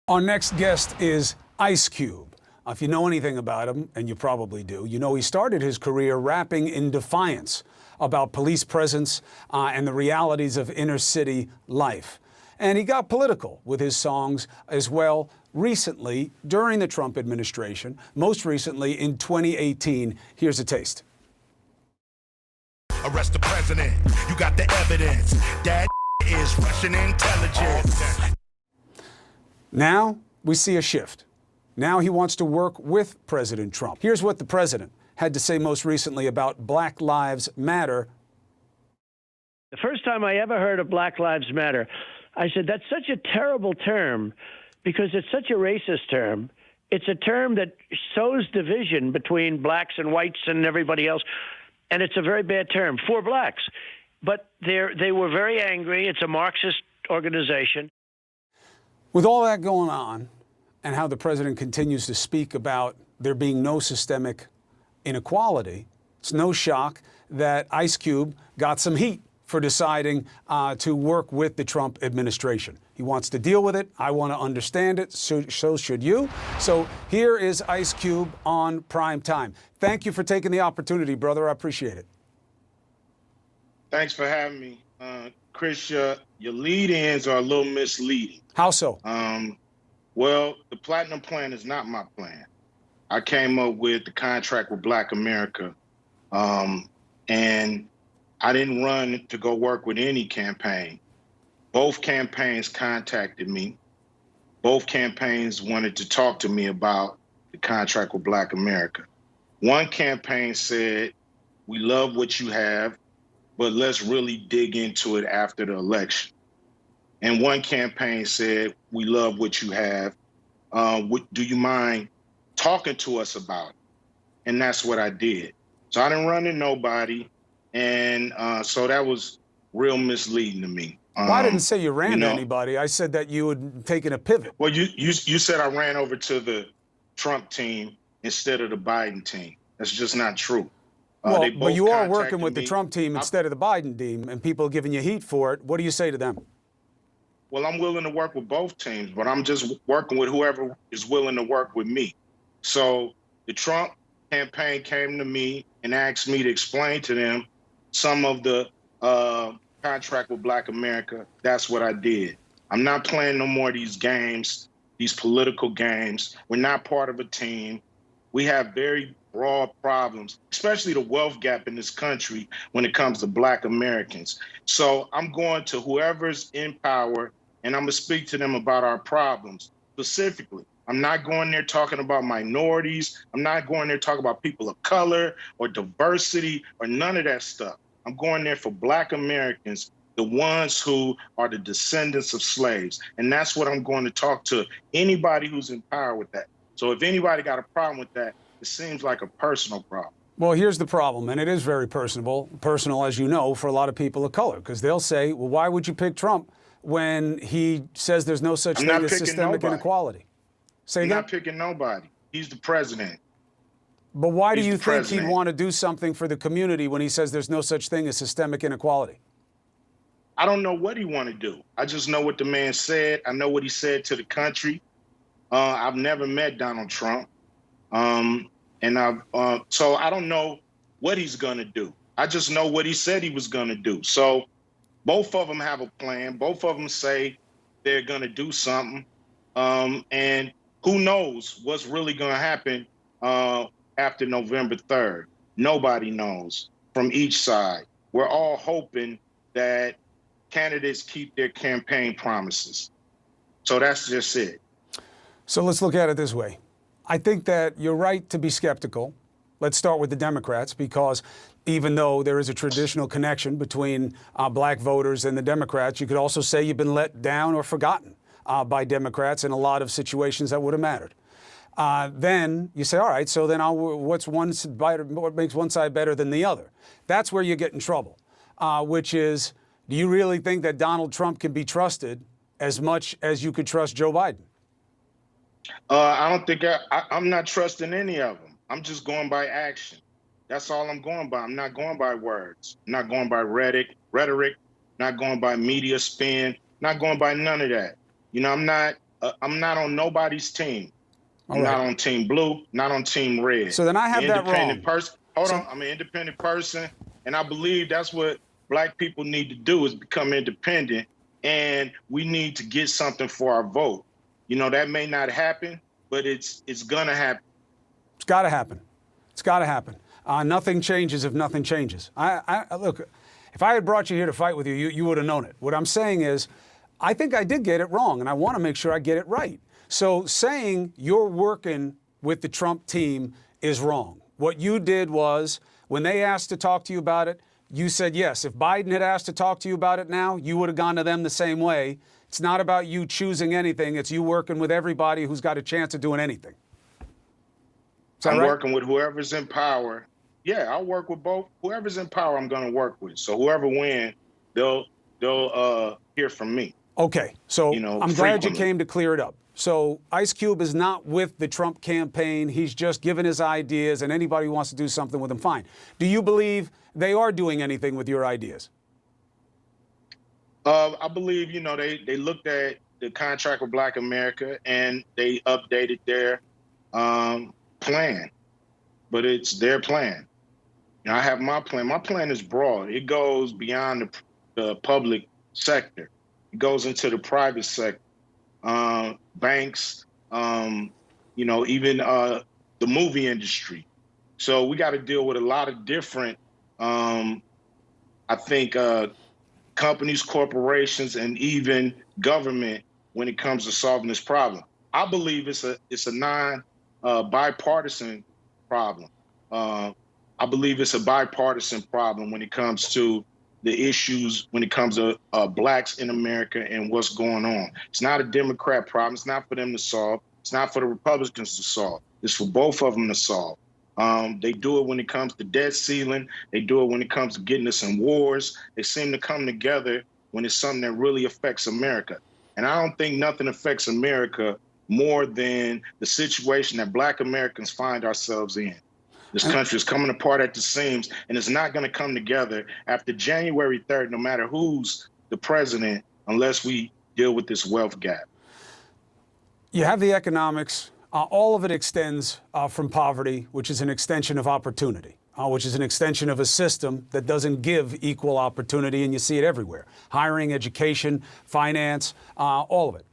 Our next guest is Ice Cube. If you know anything about him, and you probably do, you know he started his career rapping in defiance about police presence and the realities of inner city life. And he got political with his songs as well recently during the Trump administration, most recently in 2018. Here's a taste. Arrest the president. You got the evidence. That is Russian intelligence. Now we see a shift. Now he wants to work with President Trump. Here's what the president had to say most recently about Black Lives Matter. The first time I ever heard of Black Lives Matter, I said, that's such a terrible term because it's such a racist term. It's a term that sows division between blacks and whites and everybody else. And it's a very bad term for blacks. But they were very angry. It's a Marxist organization. With all that going on and how the president continues to speak about there being no systemic inequality, it's no shock that Ice Cube got some heat for deciding to work with the Trump administration. He wants to deal with it. I want to understand it. So should you. So here is Ice Cube on Prime Time. Thank you for taking the opportunity, brother. I appreciate it. Thanks for having me. Chris, your lead-ins are a little misleading. How so? Well, the Platinum Plan is not my plan. I came up with the contract with Black America, and I didn't run to go work with any campaign. Both campaigns contacted me. Both campaigns wanted to talk to me about the contract with Black America. One campaign said, we love what you have, but let's really dig into it after the election. And one campaign said, we love what you have. Do you mind talking to us about it? And that's what I did. So I didn't run to nobody. And so that was real misleading to me. Well, I didn't say you ran to anybody. I said that you had taken a pivot. Well, you said I ran over to the Trump team instead of the Biden team. That's just not true. Well, but you are working with the Trump team instead of the Biden team, and people are giving you heat for it. What do you say to them? Well, I'm willing to work with both teams, but I'm just working with whoever is willing to work with me. So the Trump campaign came to me and asked me to explain to them some of the contract with Black America. That's what I did. I'm not playing no more of these games, these political games. We're not part of a team. We have very broad problems, especially the wealth gap in this country when it comes to Black Americans. So I'm going to whoever's in power and I'm gonna speak to them about our problems specifically. I'm not going there talking about minorities. I'm not going there talking about people of color or diversity or none of that stuff. I'm going there for Black Americans, the ones who are the descendants of slaves. And that's what I'm going to talk to anybody who's in power with that. So if anybody got a problem with that, it seems like a personal problem. Well, here's the problem, and it is very personal, as you know, for a lot of people of color, because they'll say, well, why would you pick Trump when he says there's no such thing as systemic inequality? I'm not picking nobody. He's the president. But why do you think he'd want to do something for the community when he says there's no such thing as systemic inequality? I don't know what he want to do. I just know what the man said. I know what he said to the country. I've never met Donald Trump. So I don't know what he's going to do. I just know what he said he was going to do. So both of them have a plan. Both of them say they're going to do something. And who knows what's really going to happen after November 3rd. Nobody knows from each side. We're all hoping that candidates keep their campaign promises. So that's just it. So let's look at it this way. I think that you're right to be skeptical. Let's start with the Democrats, because even though there is a traditional connection between black voters and the Democrats, you could also say you've been let down or forgotten by Democrats in a lot of situations that would have mattered. Then you say, all right, so then what makes one side better than the other? That's where you get in trouble, which is, do you really think that Donald Trump can be trusted as much as you could trust Joe Biden? I don't think I'm not trusting any of them. I'm just going by action. That's all I'm going by. I'm not going by words. I'm not going by rhetoric, not going by media spin, not going by none of that. You know, I'm not I'm not on nobody's team. All I'm right. not on Team Blue, not on Team Red. So then I have I'm an that independent wrong. person. Hold So- on, I'm an independent person, and I believe that's what Black people need to do is become independent, and we need to get something for our vote. You know, that may not happen, but it's gonna happen. It's got to happen. It's got to happen. Nothing changes if nothing changes. Look, if I had brought you here to fight with you, you would have known it. What I'm saying is, I think I did get it wrong, and I want to make sure I get it right. So saying you're working with the Trump team is wrong. What you did was, when they asked to talk to you about it, you said yes. If Biden had asked to talk to you about it now, you would have gone to them the same way. It's not about you choosing anything. It's you working with everybody who's got a chance of doing anything. I'm right? working with whoever's in power. Yeah, I'll work with both. Whoever's in power, I'm going to work with. So whoever wins, they'll hear from me. Okay, so You know, I'm glad you frequently. came to clear it up. So Ice Cube is not with the Trump campaign. He's just given his ideas, and anybody who wants to do something with him, fine. Do you believe they are doing anything with your ideas? I believe, you know, they looked at the contract with Black America and they updated their plan, but it's their plan. You know, I have my plan. My plan is broad. It goes beyond the public sector. It goes into the private sector, banks, you know, even the movie industry. So we got to deal with a lot of different, I think, companies, corporations, and even government when it comes to solving this problem. I believe it's a bipartisan problem. I believe it's a bipartisan problem when it comes to the issues, when it comes to Blacks in America and what's going on. It's not a Democrat problem. It's not for them to solve. It's not for the Republicans to solve. It's for both of them to solve. They do it when it comes to debt ceiling. They do it when it comes to getting us in wars. They seem to come together when it's something that really affects America. And I don't think nothing affects America more than the situation that Black Americans find ourselves in. This country is coming apart at the seams, and it's not going to come together after January 3rd, no matter who's the president, unless we deal with this wealth gap. You have the economics. All of it extends from poverty, which is an extension of opportunity, which is an extension of a system that doesn't give equal opportunity, and you see it everywhere. Hiring, education, finance, all of it.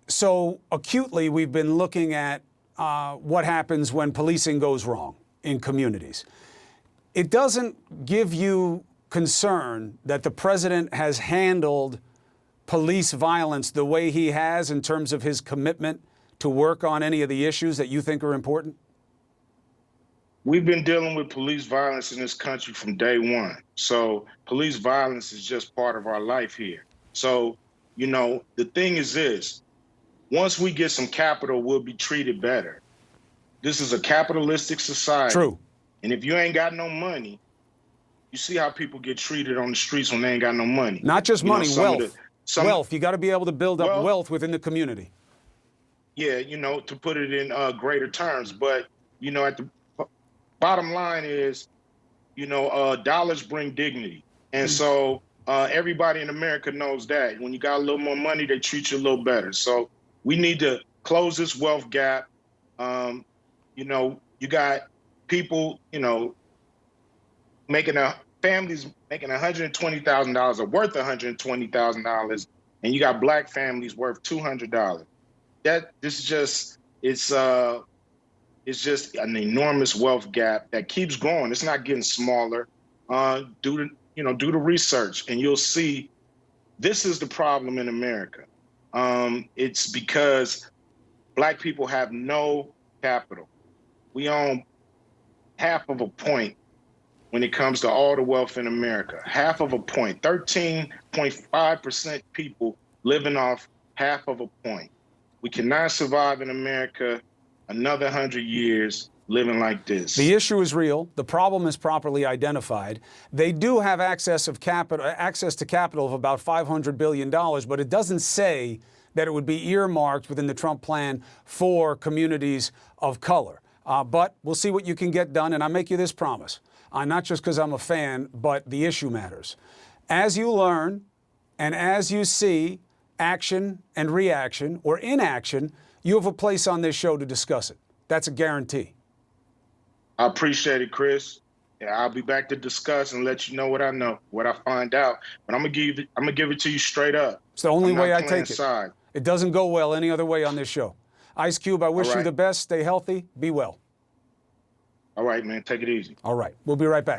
So acutely, we've been looking at what happens when policing goes wrong in communities. It doesn't give you concern that the president has handled police violence the way he has in terms of his commitment to work on any of the issues that you think are important? We've been dealing with police violence in this country from day one. So police violence is just part of our life here. So, you know, the thing is this, once we get some capital, we'll be treated better. This is a capitalistic society. True. And if you ain't got no money, you see how people get treated on the streets when they ain't got no money. Not just money, wealth. Wealth. You got to be able to build up wealth within the community. Yeah, you know, to put it in greater terms. But, you know, at the bottom line is, you know, dollars bring dignity. And so everybody in America knows that. When you got a little more money, they treat you a little better. So we need to close this wealth gap. You know, you got people, you know, families making $120,000 or worth $120,000, and you got Black families worth $200. It's just an enormous wealth gap that keeps growing. It's not getting smaller. Do the research, and you'll see this is the problem in America. It's because Black people have no capital. We own half of a point when it comes to all the wealth in America. Half of a point. 13.5% people living off half of a point. We cannot survive in America another 100 years living like this. The issue is real. The problem is properly identified. They do have access to capital of about $500 billion, but it doesn't say that it would be earmarked within the Trump plan for communities of color. But we'll see what you can get done, and I make you this promise, not just because I'm a fan, but the issue matters. As you learn and as you see action and reaction or inaction, you have a place on this show to discuss it. That's a guarantee. I appreciate it, Chris. Yeah, I'll be back to discuss and let you know what I know, what I find out. But I'm gonna give it to you straight up. It's the only I'm not way I playing take it. side. It doesn't go well any other way on this show. Ice Cube, I wish All you right. the best. Stay healthy. Be well. All right, man. Take it easy. All right. We'll be right back.